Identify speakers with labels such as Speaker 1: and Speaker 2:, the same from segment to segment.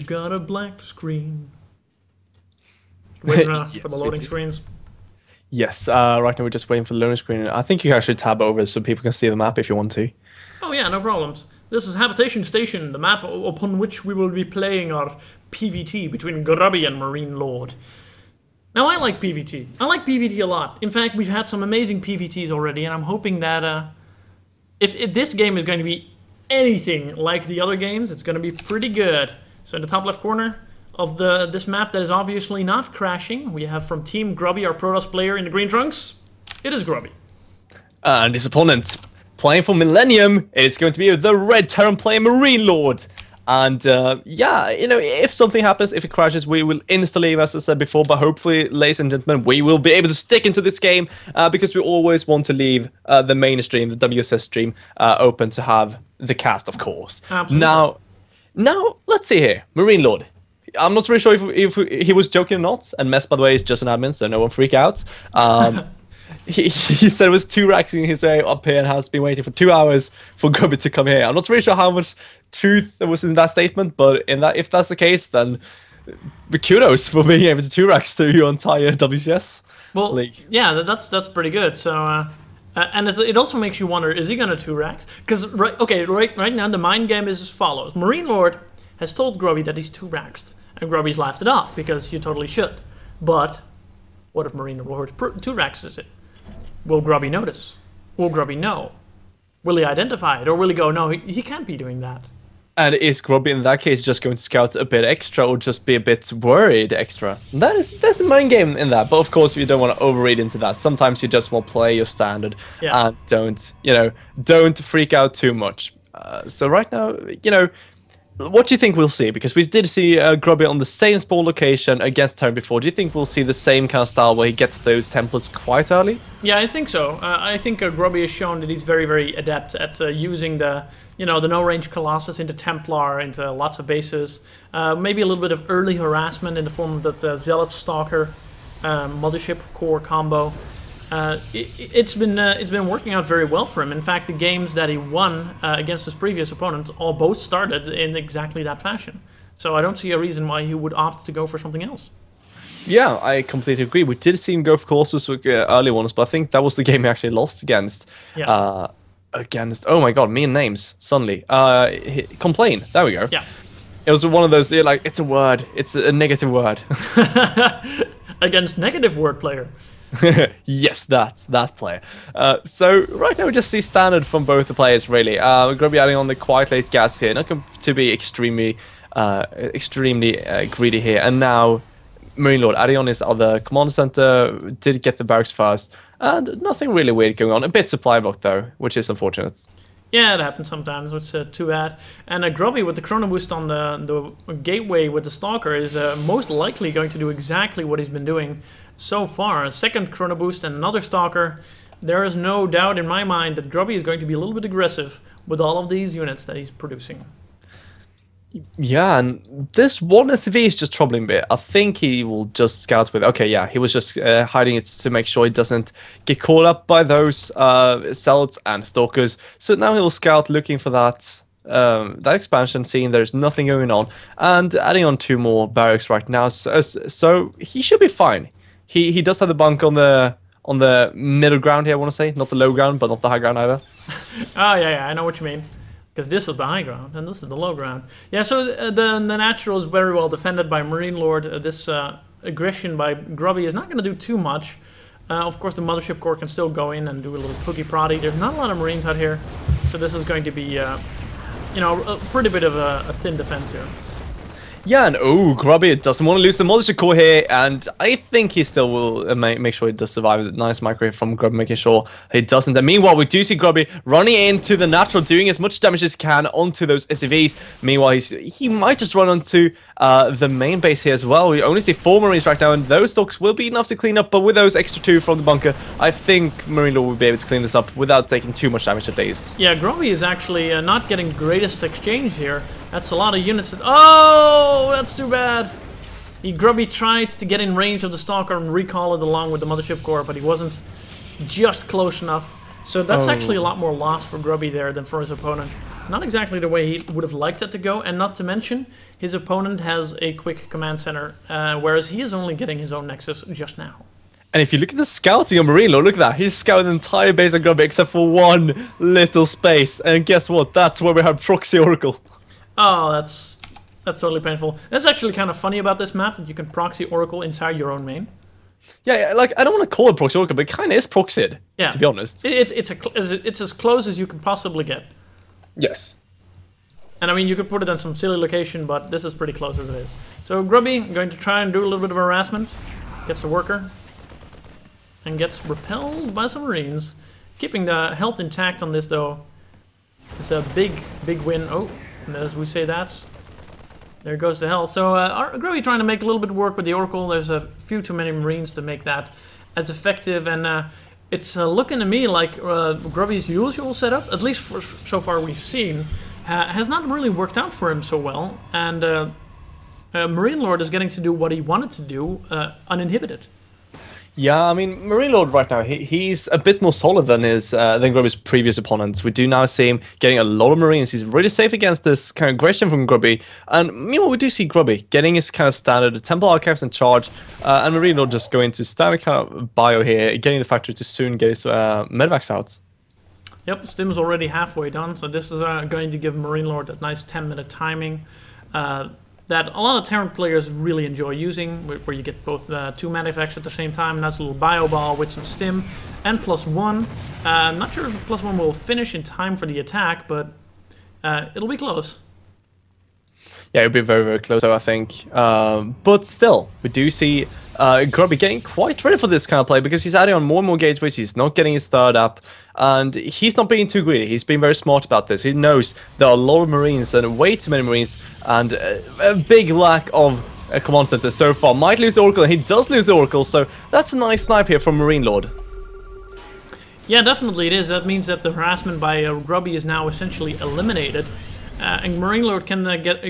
Speaker 1: We've got a black screen. Waiting for the loading screens.
Speaker 2: Yes, right now we're just waiting for the loading screen. I think you guys should tab over so people can see the map if you want to.
Speaker 1: Oh yeah, no problems. This is Habitation Station, the map upon which we will be playing our PvT between Grubby and MarineLord. Now I like PvT. I like PvT a lot. In fact, we've had some amazing PvTs already, and I'm hoping that if this game is going to be anything like the other games, it's going to be pretty good. So in the top left corner of this map that is obviously not crashing, we have from Team Grubby, our Protoss player in the green trunks. It is Grubby.
Speaker 2: And his opponent, playing for Millennium, it's going to be the red Terran player MarineLord. And yeah, you know, if something happens, if it crashes, we will instantly, as I said before, but hopefully, ladies and gentlemen, we will be able to stick into this game because we always want to leave the main stream, the WCS stream, open to have the cast, of course.
Speaker 1: Absolutely.
Speaker 2: Now, let's see here. MarineLord. I'm not really sure if he was joking or not, and Mess, by the way, is just an admin, so no one freak out. He said it was 2 racks in his way up here and has been waiting for 2 hours for Grubby to come here. I'm not really sure how much truth there was in that statement, but if that's the case, then kudos for being able to 2 racks through your entire WCS league.
Speaker 1: Yeah, that's pretty good. So, and it also makes you wonder: is he gonna 2 racks? Because right now the mind game is as follows: MarineLord has told Grubby that he's 2 racks, and Grubby's laughed it off because you totally should. But what if MarineLord 2 racks is it? Will Grubby notice? Will Grubby know? Will he identify it? Or will he go, no, he can't be doing that?
Speaker 2: And is Grubby in that case just going to scout a bit extra or just be a bit worried extra? There's a mind game in that, but of course you don't want to overread into that. Sometimes you just want to play your standard and don't freak out too much. So right now, you know, what do you think we'll see? Because we did see Grubby on the same spawn location against Terran before. Do you think we'll see the same kind of style where he gets those templates quite early?
Speaker 1: Yeah, I think so. I think Grubby has shown that he's very, very adept at using the no-range Colossus into Templar, into lots of bases. Maybe a little bit of early harassment in the form of that Zealot Stalker Mothership Core combo. It's been working out very well for him. In fact, the games that he won against his previous opponents both started in exactly that fashion. So I don't see a reason why he would opt to go for something else.
Speaker 2: Yeah, I completely agree. We did see him go for Colossus with early ones, but I think that was the game he actually lost against.
Speaker 1: Yeah.
Speaker 2: Oh my god, me and names suddenly. Complain. There we go.
Speaker 1: Yeah.
Speaker 2: It was one of those. Like, it's a word. It's a negative word.
Speaker 1: Against negative word player.
Speaker 2: Yes, that player. So right now we just see standard from both the players really. We're going to be adding on the quiet late gas here, not to be extremely greedy here. And now MarineLord adding on his other command center, did get the barracks first, and nothing really weird going on. A bit supply block though, which is unfortunate.
Speaker 1: Yeah, it happens sometimes, which is too bad. And Grubby with the Chrono Boost on the gateway with the Stalker is most likely going to do exactly what he's been doing so far. A second Chrono Boost and another Stalker. There is no doubt in my mind that Grubby is going to be a little bit aggressive with all of these units that he's producing.
Speaker 2: Yeah, and this one SV is just troubling a bit. I think he will just scout with... Okay, yeah, he was just hiding it to make sure he doesn't get caught up by those Zealots and Stalkers. So now he'll scout looking for that expansion, seeing there's nothing going on, and adding on 2 more barracks right now. So he should be fine. He does have the bunk on the middle ground here, I want to say. Not the low ground, but not the high ground either.
Speaker 1: Oh, yeah, I know what you mean. Because this is the high ground, and this is the low ground. Yeah, so the natural is very well defended by MarineLord. This aggression by Grubby is not going to do too much. Of course, the Mothership Core can still go in and do a little pookie-proddy. There's not a lot of Marines out here, so this is going to be, a pretty bit of a thin defense here.
Speaker 2: Yeah, and Grubby doesn't want to lose the Mothership Core here, and I think he still will make sure he does survive. Nice micro from Grubby, making sure he doesn't. And meanwhile, we do see Grubby running into the natural, doing as much damage as he can onto those SCVs. Meanwhile, he might just run onto the main base here as well. We only see 4 Marines right now, and those stocks will be enough to clean up, but with those extra 2 from the bunker, I think MarineLord will be able to clean this up without taking too much damage at least.
Speaker 1: Yeah, Grubby is actually not getting the greatest exchange here. That's a lot of units that... Oh, that's too bad. Grubby tried to get in range of the Stalker and recall it along with the Mothership Core, but he wasn't just close enough. So that's actually a lot more loss for Grubby there than for his opponent. Not exactly the way he would have liked it to go, and not to mention, his opponent has a quick command center, whereas he is only getting his own Nexus just now.
Speaker 2: And if you look at the scouting on MarineLord, look at that. He's scouted the entire base on Grubby except for one little space. And guess what? That's where we have Proxy Oracle.
Speaker 1: Oh, that's totally painful. That's actually kind of funny about this map, that you can proxy Oracle inside your own main.
Speaker 2: Yeah, like, I don't want to call it Proxy Oracle, but it kind of is proxied, to be honest.
Speaker 1: It's as close as you can possibly get.
Speaker 2: Yes.
Speaker 1: And I mean, you could put it on some silly location, but this is pretty close as it is. So Grubby going to try and do a little bit of harassment. Gets the worker. And gets repelled by some Marines. Keeping the health intact on this, though. It's a big win. Oh, and as we say that, there goes the health. So Grubby trying to make a little bit of work with the Oracle. There's a few too many Marines to make that as effective. And it's looking to me like Grubby's usual setup, at least for so far we've seen, has not really worked out for him so well. And MarineLord is getting to do what he wanted to do uninhibited.
Speaker 2: Yeah, I mean, MarineLord right now, he's a bit more solid than Grubby's previous opponents. We do now see him getting a lot of Marines. He's really safe against this kind of aggression from Grubby. And meanwhile, we do see Grubby getting his kind of standard Temple Archives in charge, and MarineLord just going to standard kind of bio here, getting the factory to soon get his medvacs out.
Speaker 1: Yep, Stim's already halfway done, so this is going to give MarineLord a nice 10-minute timing. That a lot of Terran players really enjoy using, where you get both 2 medvacs at the same time. Nice little bio ball with some stim and +1. I'm not sure if the +1 will finish in time for the attack, but it'll be close.
Speaker 2: Yeah, it'll be very, very close, I think. But still, we do see Grubby getting quite ready for this kind of play, because he's adding on more and more gateways. He's not getting his third up, and he's not being too greedy. He's being very smart about this. He knows there are a lot of Marines, and way too many Marines, and a big lack of command center so far. Might lose the Oracle, and he does lose the Oracle, so that's a nice snipe here from MarineLord.
Speaker 1: Yeah, definitely it is. That means that the harassment by Grubby is now essentially eliminated. And MarineLord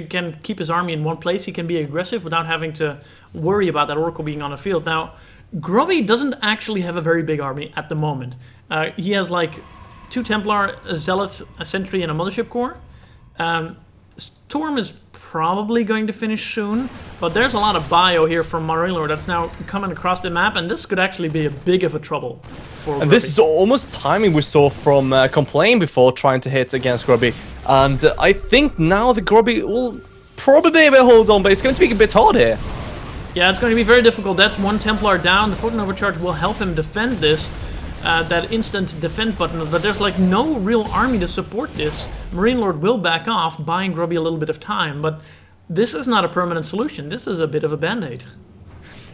Speaker 1: can keep his army in one place. He can be aggressive without having to worry about that Oracle being on the field. Now, Grubby doesn't actually have a very big army at the moment. He has like 2 Templar, a Zealot, a Sentry, and a Mothership Corps. Storm is probably going to finish soon, but there's a lot of bio here from MarineLord that's now coming across the map, and this could actually be a big of a trouble for Grubby.
Speaker 2: And this is almost timing we saw from Complain before trying to hit against Grubby. And I think now the Grubby will probably be able to hold on, but it's going to be a bit hard here.
Speaker 1: Yeah, it's going to be very difficult. That's 1 Templar down. The Photon Overcharge will help him defend this. That instant defend button, but there's like no real army to support this. MarineLord will back off, buying Grubby a little bit of time, but this is not a permanent solution. This is a bit of a band-aid.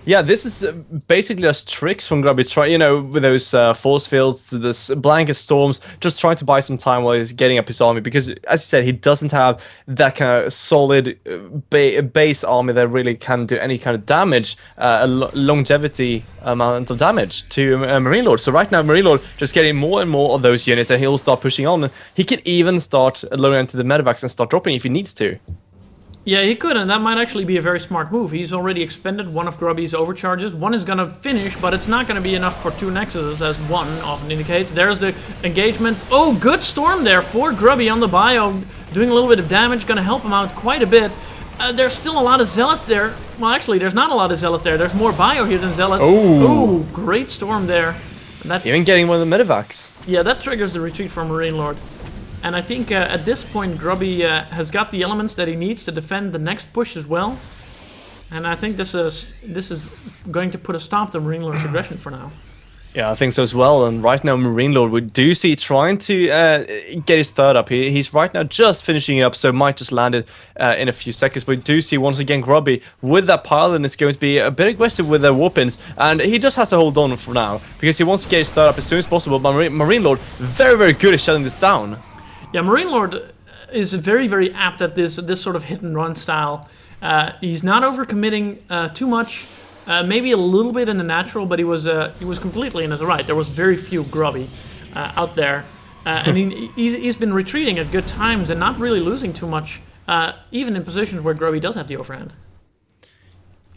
Speaker 2: Yeah, this is basically just tricks from Grubby, with those force fields, this blanket storms, just trying to buy some time while he's getting up his army, because, as you said, he doesn't have that kind of solid base army that really can do any kind of damage, longevity amount of damage to MarineLord. So right now, MarineLord just getting more and more of those units, and he'll start pushing on. He can even start lowering into the medvacs and start dropping if he needs to.
Speaker 1: Yeah, he could, and that might actually be a very smart move. He's already expended one of Grubby's overcharges. One is going to finish, but it's not going to be enough for 2 Nexuses, as 1 often indicates. There's the engagement. Oh, good storm there for Grubby on the bio, doing a little bit of damage, going to help him out quite a bit. There's still a lot of Zealots there. Well, actually, there's not a lot of Zealots there. There's more bio here than Zealots. Oh, great storm there. That,
Speaker 2: even getting one of the medevacs.
Speaker 1: Yeah, that triggers the retreat from MarineLord. And I think at this point, Grubby has got the elements that he needs to defend the next push as well. And I think this is going to put a stop to MarineLord's aggression for now.
Speaker 2: Yeah, I think so as well. And right now, MarineLord, we do see trying to get his third up. He's right now just finishing it up, so might just land it in a few seconds. But we do see once again Grubby with that pile, and it's going to be a bit aggressive with their warpins. And he just has to hold on for now, because he wants to get his third up as soon as possible. But MarineLord, very, very good at shutting this down.
Speaker 1: Yeah, MarineLord is very, very apt at this sort of hit-and-run style. He's not overcommitting too much. Maybe a little bit in the natural, but he was completely in his right. There was very few Grubby out there, and he's been retreating at good times and not really losing too much, even in positions where Grubby does have the overhand.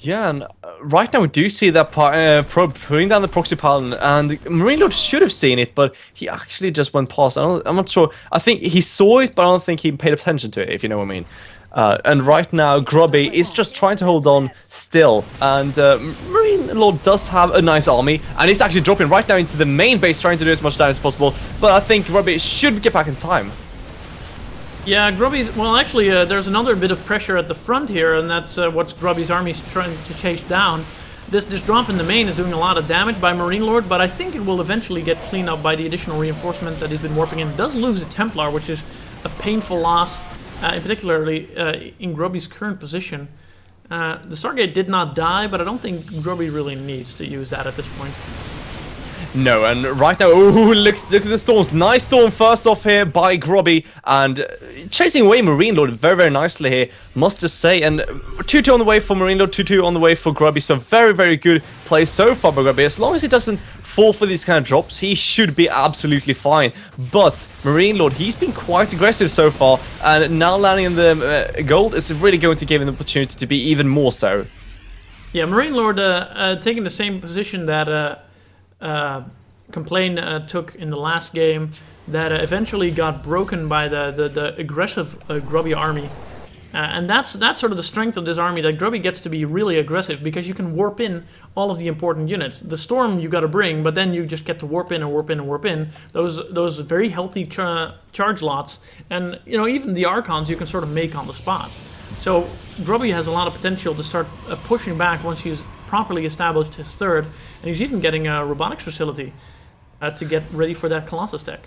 Speaker 2: Yeah, and right now we do see that probe putting down the proxy paladin, and MarineLord should have seen it, but he actually just went past. I'm not sure. I think he saw it, but I don't think he paid attention to it, if you know what I mean. And right now, Grubby is just trying to hold on still, and MarineLord does have a nice army, and he's actually dropping right now into the main base, trying to do as much damage as possible, but I think Grubby should get back in time.
Speaker 1: Yeah, Grubby's... Well, actually, there's another bit of pressure at the front here, and that's what Grubby's army's trying to chase down. This drop in the main is doing a lot of damage by MarineLord, but I think it will eventually get cleaned up by the additional reinforcement that he's been warping in. It does lose a Templar, which is a painful loss, particularly in Grubby's current position. The Stargate did not die, but I don't think Grubby really needs to use that at this point.
Speaker 2: No, and right now, ooh, look at the storms. Nice storm first off here by Grubby, and chasing away MarineLord very, very nicely here, must just say. And 2-2 on the way for MarineLord, 2-2 on the way for Grubby. So very, very good play so far by Grubby. As long as he doesn't fall for these kind of drops, he should be absolutely fine. But MarineLord, he's been quite aggressive so far, and now landing in the gold is really going to give him the opportunity to be even more so. Yeah,
Speaker 1: MarineLord taking the same position that... Complain took in the last game, that eventually got broken by the aggressive Grubby army. And that's sort of the strength of this army, that Grubby gets to be really aggressive because you can warp in all of the important units. The storm you got to bring, but then you just get to warp in and warp in and warp in. Those very healthy charge lots, and you know, even the Archons you can sort of make on the spot. So Grubby has a lot of potential to start pushing back once he's properly established his third, and he's even getting a robotics facility to get ready for that Colossus deck.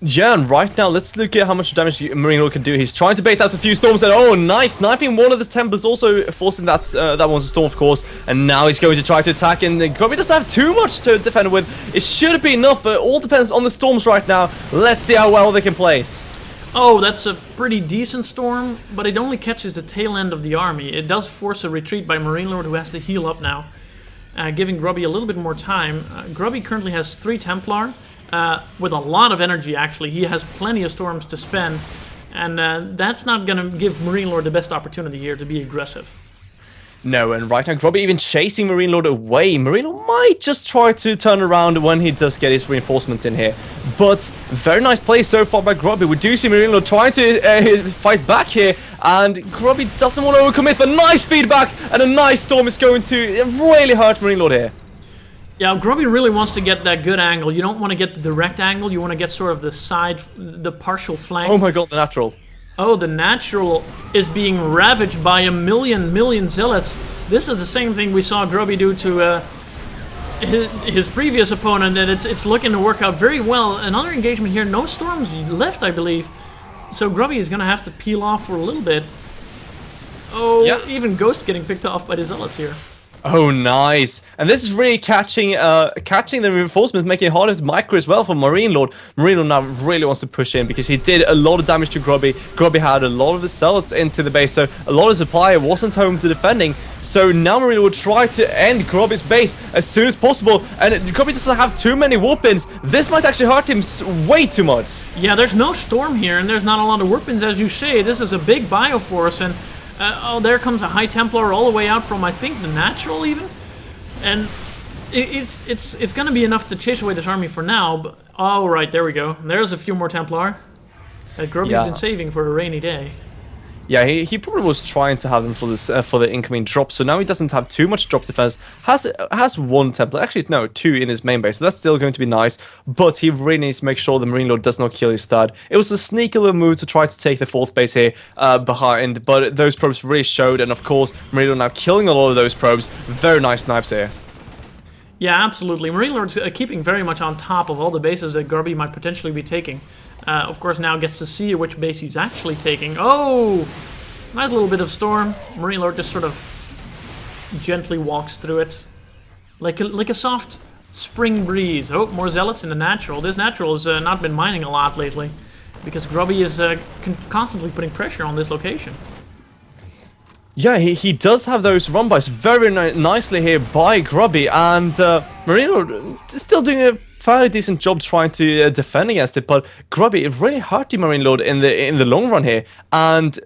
Speaker 2: Yeah, and right now, let's look at how much damage MarineLord can do. He's trying to bait out a few storms, and oh, nice! Sniping one of the Templars, also forcing that one's a storm, of course. And now he's going to try to attack, and Grubby doesn't have too much to defend with. It should be enough, but it all depends on the storms right now. Let's see how well they can place.
Speaker 1: Oh, that's a pretty decent storm, but it only catches the tail end of the army. It does force a retreat by MarineLord, who has to heal up now, giving Grubby a little bit more time. Grubby currently has 3 Templar, with a lot of energy, actually. He has plenty of storms to spend, and that's not going to give MarineLord the best opportunity here to be aggressive.
Speaker 2: No, and right now, Grubby even chasing MarineLord away. MarineLord might just try to turn around when he does get his reinforcements in here. But very nice play so far by Grubby. We do see MarineLord trying to fight back here, and Grubby doesn't want to overcommit, but nice feedbacks, and a nice storm is going to really hurt MarineLord here.
Speaker 1: Yeah, Grubby really wants to get that good angle. You don't want to get the direct angle, you want to get sort of the side, the partial flank.
Speaker 2: Oh my god, the natural.
Speaker 1: Oh, the natural is being ravaged by a million zealots. This is the same thing we saw Grubby do to his previous opponent, and it's looking to work out very well. Another engagement here, no storms left, I believe. So Grubby is going to have to peel off for a little bit. Oh, yeah. Even Ghost getting picked off by the zealots here.
Speaker 2: Oh, nice. And this is really catching the reinforcements, making it harder to micro as well for MarineLord. MarineLord now really wants to push in because he did a lot of damage to Grubby. Grubby had a lot of the zealots into the base, so a lot of supply wasn't home to defending. So now MarineLord will try to end Grubby's base as soon as possible. And Grubby doesn't have too many weapons. This might actually hurt him way too much.
Speaker 1: Yeah, there's no storm here, and there's not a lot of weapons, as you say. This is a big bioforce, and oh, there comes a High Templar all the way out from, I think, the natural even. And it's going to be enough to chase away this army for now. But, oh, right, there we go. There's a few more Templar that Grubby's been saving for a rainy day.
Speaker 2: Yeah, he probably was trying to have them for this for the incoming drop, so now he doesn't have too much drop defense. Has 1 Templar, actually no, 2 in his main base, so that's still going to be nice. But he really needs to make sure the MarineLord does not kill his third. It was a sneaky little move to try to take the 4th base here behind, but those probes really showed, and of course MarineLord now killing a lot of those probes. Very nice snipes here.
Speaker 1: Yeah, absolutely. MarineLord's keeping very much on top of all the bases that Grubby might potentially be taking. Of course, now gets to see which base he's actually taking. Oh! Nice little bit of storm. MarineLord just sort of gently walks through it. Like a soft spring breeze. Oh, more zealots in the natural. This natural has not been mining a lot lately, because Grubby is constantly putting pressure on this location.
Speaker 2: Yeah, he does have those run-bys very nicely here by Grubby, and MarineLord is still doing a fairly decent job trying to defend against it, but Grubby, it really hurt the MarineLord in the long run here, and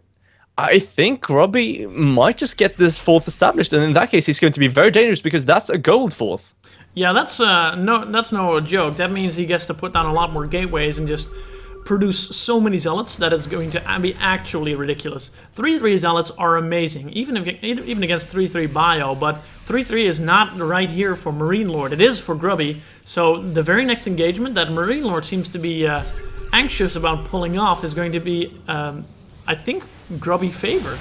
Speaker 2: I think Grubby might just get this fourth established, and in that case, he's going to be very dangerous because that's a gold fourth.
Speaker 1: Yeah, that's no joke. That means he gets to put down a lot more gateways and just produce so many zealots that it's going to be actually ridiculous. 3-3 zealots are amazing, even against 3-3 bio, but 3-3 is not right here for MarineLord. It is for Grubby. So the very next engagement that MarineLord seems to be anxious about pulling off is going to be, I think, Grubby favored.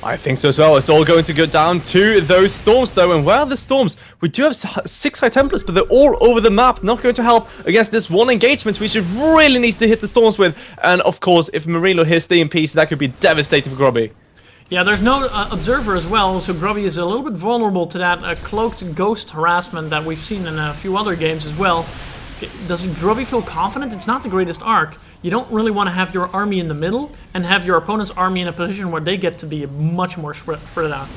Speaker 2: I think so as well. It's all going to go down to those storms, though. And where are the storms? We do have 6 High Templars, but they're all over the map. Not going to help against this one engagement, which it really needs to hit the storms with. And, of course, if MarineLord hits the EMPs, that could be devastating for Grubby.
Speaker 1: Yeah, there's no observer as well, so Grubby is a little bit vulnerable to that cloaked ghost harassment that we've seen in a few other games as well. Does Grubby feel confident? It's not the greatest arc. You don't really want to have your army in the middle and have your opponent's army in a position where they get to be much more spread out.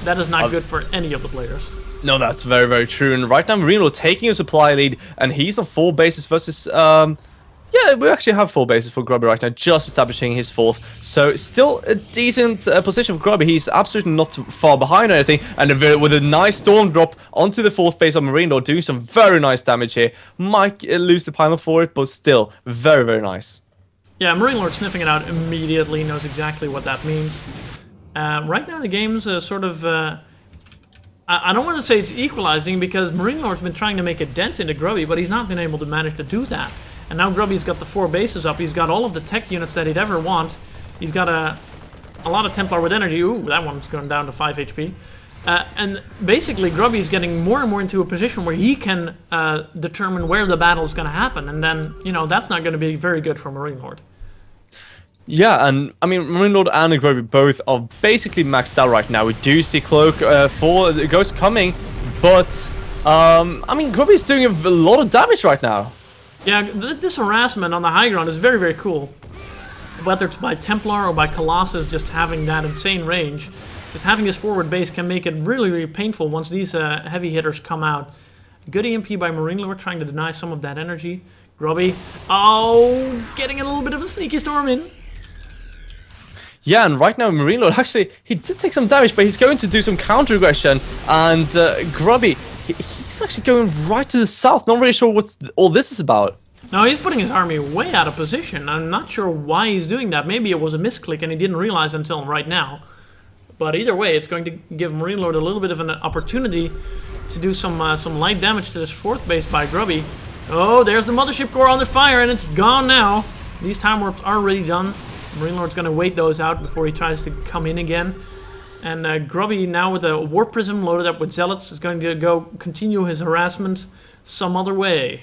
Speaker 1: That is not good for any of the players.
Speaker 2: No, that's very, very true. And right now, MarineLord taking a supply lead, and he's on 4 bases versus... yeah, we actually have 4 bases for Grubby right now, just establishing his 4th. So still a decent position for Grubby. He's absolutely not far behind or anything. And with a nice storm drop onto the 4th base of MarineLord, doing some very nice damage here. Might lose the panel for it, but still very, very nice.
Speaker 1: Yeah, MarineLord sniffing it out immediately, knows exactly what that means. Right now the game's sort of... I don't want to say it's equalizing because MarineLord's been trying to make a dent into Grubby, but he's not been able to manage to do that. And now Grubby's got the 4 bases up. He's got all of the tech units that he'd ever want. He's got a lot of Templar with energy. Ooh, that one's going down to 5 HP. And basically, Grubby's getting more and more into a position where he can determine where the battle's going to happen. And then, you know, that's not going to be very good for MarineLord.
Speaker 2: Yeah, and I mean, MarineLord and Grubby both are basically maxed out right now. We do see Cloak for the Ghost coming, but I mean, Grubby's doing a lot of damage right now.
Speaker 1: Yeah, this harassment on the high ground is very, very cool. Whether it's by Templar or by Colossus, just having that insane range, just having this forward base can make it really, really painful once these heavy hitters come out. Good EMP by MarineLord, trying to deny some of that energy. Grubby, oh, getting a little bit of a sneaky storm in.
Speaker 2: Yeah, and right now MarineLord, actually, he did take some damage, but he's going to do some counter-aggression. And Grubby, he's actually going right to the south. Not really sure what all this is about.
Speaker 1: No, he's putting his army way out of position. I'm not sure why he's doing that. Maybe it was a misclick and he didn't realize until right now. But either way, it's going to give MarineLord a little bit of an opportunity to do some light damage to this 4th base by Grubby. Oh, there's the Mothership Core under fire, and it's gone now. These time warps are already done. MarineLord's going to wait those out before he tries to come in again. And Grubby, now with a Warp Prism loaded up with Zealots, is going to go continue his harassment some other way.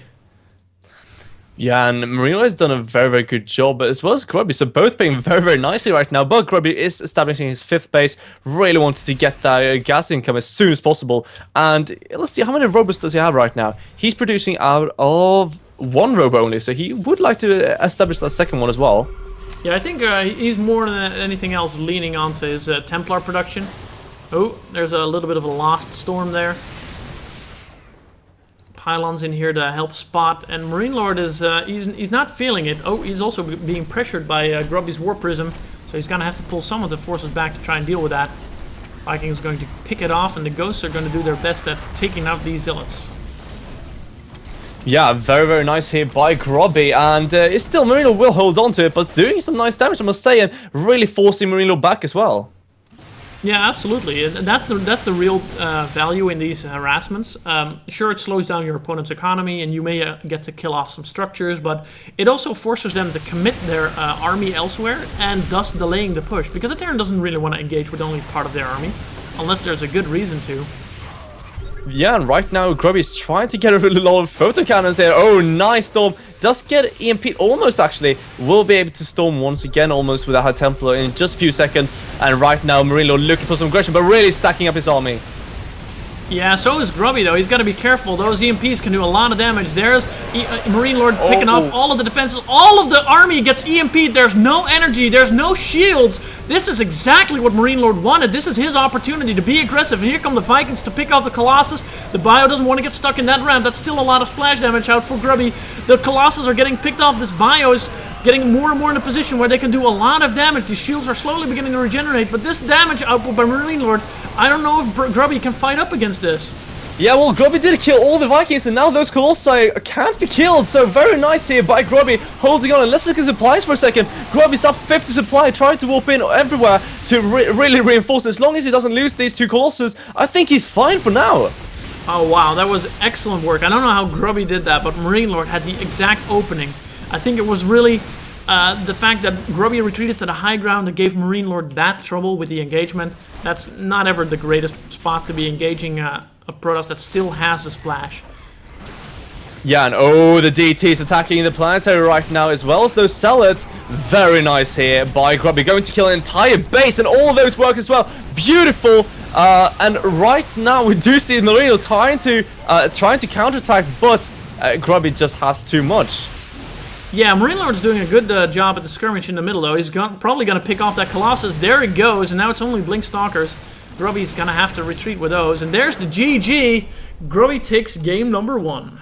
Speaker 2: Yeah, and MarineLord has done a very, very good job, as well as Grubby. So both playing very, very nicely right now. But Grubby is establishing his 5th base. Really wanted to get that gas income as soon as possible. And let's see, how many robots does he have right now? He's producing out of 1 robo only. So he would like to establish that 2nd one as well.
Speaker 1: Yeah, I think he's more than anything else leaning onto his Templar production. Oh, there's a little bit of a lost storm there. Pylons in here to help spot, and MarineLord is he's not feeling it. Oh, he's also being pressured by Grubby's Warp Prism, so he's gonna have to pull some of the forces back to try and deal with that. Viking's going to pick it off, and the Ghosts are going to do their best at taking out these Zealots.
Speaker 2: Yeah, very, very nice here by Grubby, and it's still MarineLord will hold on to it, but doing some nice damage, I must say, and really forcing MarineLord back as well.
Speaker 1: Yeah, absolutely. That's the real value in these harassments. Sure, it slows down your opponent's economy, and you may get to kill off some structures, but it also forces them to commit their army elsewhere, and thus delaying the push, because a Terran doesn't really want to engage with only part of their army, unless there's a good reason to.
Speaker 2: Yeah, and right now Grubby is trying to get a lot of photon cannons here. Oh, nice storm. Does get EMP almost, actually. Will be able to storm once again almost with a High Templar in just a few seconds. And right now MarineLord looking for some aggression, but really stacking up his army.
Speaker 1: Yeah, so is Grubby, though. He's got to be careful. Those EMPs can do a lot of damage. There's MarineLord picking off all of the defenses. All of the army gets EMP'd. There's no energy. There's no shields. This is exactly what MarineLord wanted. This is his opportunity to be aggressive. And here come the Vikings to pick off the Colossus. The Bio doesn't want to get stuck in that ramp. That's still a lot of splash damage out for Grubby. The Colossus are getting picked off. This Bio is getting more and more in a position where they can do a lot of damage. The shields are slowly beginning to regenerate, but this damage output by MarineLord, I don't know if Grubby can fight up against this.
Speaker 2: Yeah, well, Grubby did kill all the Vikings, and now those Colossi can't be killed. So very nice here by Grubby, holding on. And let's look at supplies for a second. Grubby's up 50 supply, trying to warp in everywhere to really reinforce. As long as he doesn't lose these two Colossus, I think he's fine for now.
Speaker 1: Oh, wow, that was excellent work. I don't know how Grubby did that, but MarineLord had the exact opening. I think it was really the fact that Grubby retreated to the high ground that gave MarineLord that trouble with the engagement. That's not ever the greatest spot to be engaging a Protoss that still has the splash.
Speaker 2: Yeah, and oh, the DTs attacking the planetary right now as well as those Zealots. Very nice here by Grubby, going to kill an entire base, and all those work as well. Beautiful. And right now we do see Marino trying to counterattack, but Grubby just has too much.
Speaker 1: Yeah, MarineLord's doing a good job at the skirmish in the middle, though. He's probably going to pick off that Colossus. There it goes, and now it's only Blink Stalkers. Grubby's going to have to retreat with those. And there's the GG. Grubby takes game number 1.